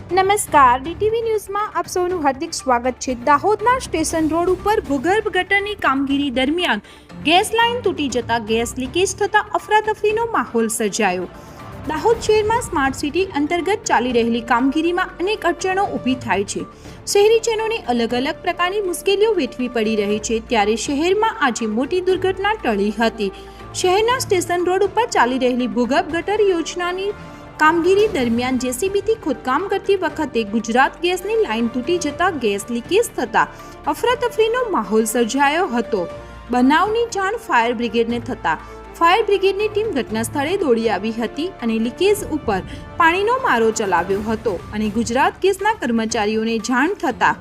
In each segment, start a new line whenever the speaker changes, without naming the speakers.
નમસ્કાર, ડીટીવી ન્યૂઝમાં આપ સૌનું હાર્દિક સ્વાગત છે। દાહોદના સ્ટેશન રોડ ઉપર ભૂગર્ભ ગટરની કામગીરી દરમિયાન ગેસ લાઇન તૂટી જતા ગેસ લીકેજ થતા અફરાતફરીનો માહોલ સર્જાયો। દાહોદ શહેરમાં સ્માર્ટ સિટી અંતર્ગત ચાલી રહેલી કામગીરીમાં અનેક અડચણો ઊભી થાય છે। શહેરીજનોને અલગ અલગ પ્રકારની મુશ્કેલીઓ વેઠવી પડી રહી છે, ત્યારે શહેરમાં આજે મોટી દુર્ઘટના ટળી હતી। શહેરના સ્ટેશન રોડ ઉપર ચાલી રહેલી ભૂગર્ભ ગટર યોજનાની કામગીરી દરમિયાન જેસીબીથી ખોદકામ કરતી વખતે ગુજરાત ગેસની લાઇન તૂટી જતા ગેસ લીકેજ થતા અફરાતફરીનો માહોલ સર્જાયો હતો। બનાવની જાણ ફાયર બ્રિગેડને થતા ફાયર બ્રિગેડની ટીમ ઘટના સ્થળે દોડી આવી હતી અને લીકેજ ઉપર પાણીનો મારો ચલાવ્યો હતો અને ગુજરાત ગેસના કર્મચારીઓને જાણ થતા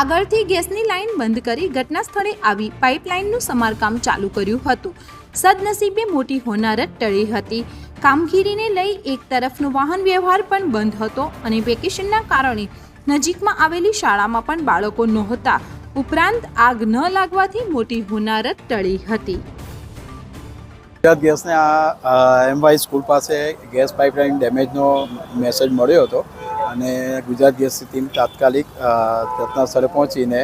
આગળથી ગેસની લાઇન બંધ કરી ઘટના સ્થળે આવી પાઇપલાઇનનું સમારકામ ચાલુ કર્યું હતું। સદનસીબે મોટી હોનારત ટળી હતી। કામગીરીને લઈ એક તરફનો વાહન વ્યવહાર પણ બંધ હતો અને વેકેશનના કારણે નજીકમાં આવેલી શાળામાં પણ બાળકો નહોતા, ઉપરાંત આગ ન લાગવાથી મોટી હોનારત ટળી હતી।
ગુજરાત ગેસને એમવાય સ્કૂલ પાસે ગેસ પાઇપલાઇન ડેમેજનો મેસેજ મળ્યો હતો અને ગુજરાત ગેસની ટીમ તાત્કાલિક ઘટના સ્થળે પહોંચીને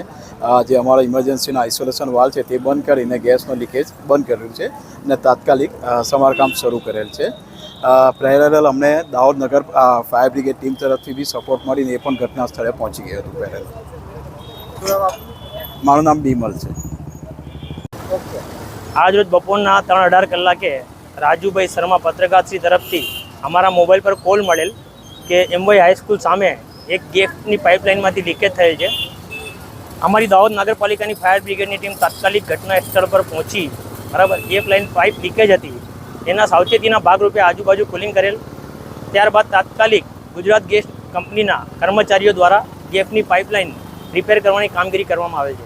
જે અમારો ઇમરજન્સીનો આઇસોલેશન વાલ છે તે બંધ કરીને ગેસનો લીકેજ બંધ કરેલું છે અને તાત્કાલિક સમારકામ શરૂ કરેલ છે। પેરેલલ અમને દાહોદ નગર ફાયર બ્રિગેડ ટીમ તરફથી બી સપોર્ટ મળીને એ પણ ઘટના સ્થળે પહોંચી ગયું હતું। પેરેલલ મારું નામ બીમલ છે।
આજ રોજ બપોરના 3:18 કલાકે રાજુભાઈ શર્મા પત્રકારશ્રી તરફથી અમારા મોબાઈલ પર કોલ મળેલ કે એમવાય હાઈસ્કૂલ સામે એક ગેસની પાઇપલાઇનમાંથી લીકેજ થયેલ છે। અમારી દાહોદ નગરપાલિકાની ફાયર બ્રિગેડની ટીમ તાત્કાલિક ઘટના સ્થળ પર પહોંચી બરાબર પાઇપ લીકેજ હતી એના સાવચેતીના ભાગરૂપે આજુબાજુ કુલિંગ કરેલ। ત્યારબાદ તાત્કાલિક ગુજરાત ગેસ કંપનીના કર્મચારીઓ દ્વારા ગેસની પાઇપલાઇન રિપેર કરવાની કામગીરી કરવામાં આવે છે।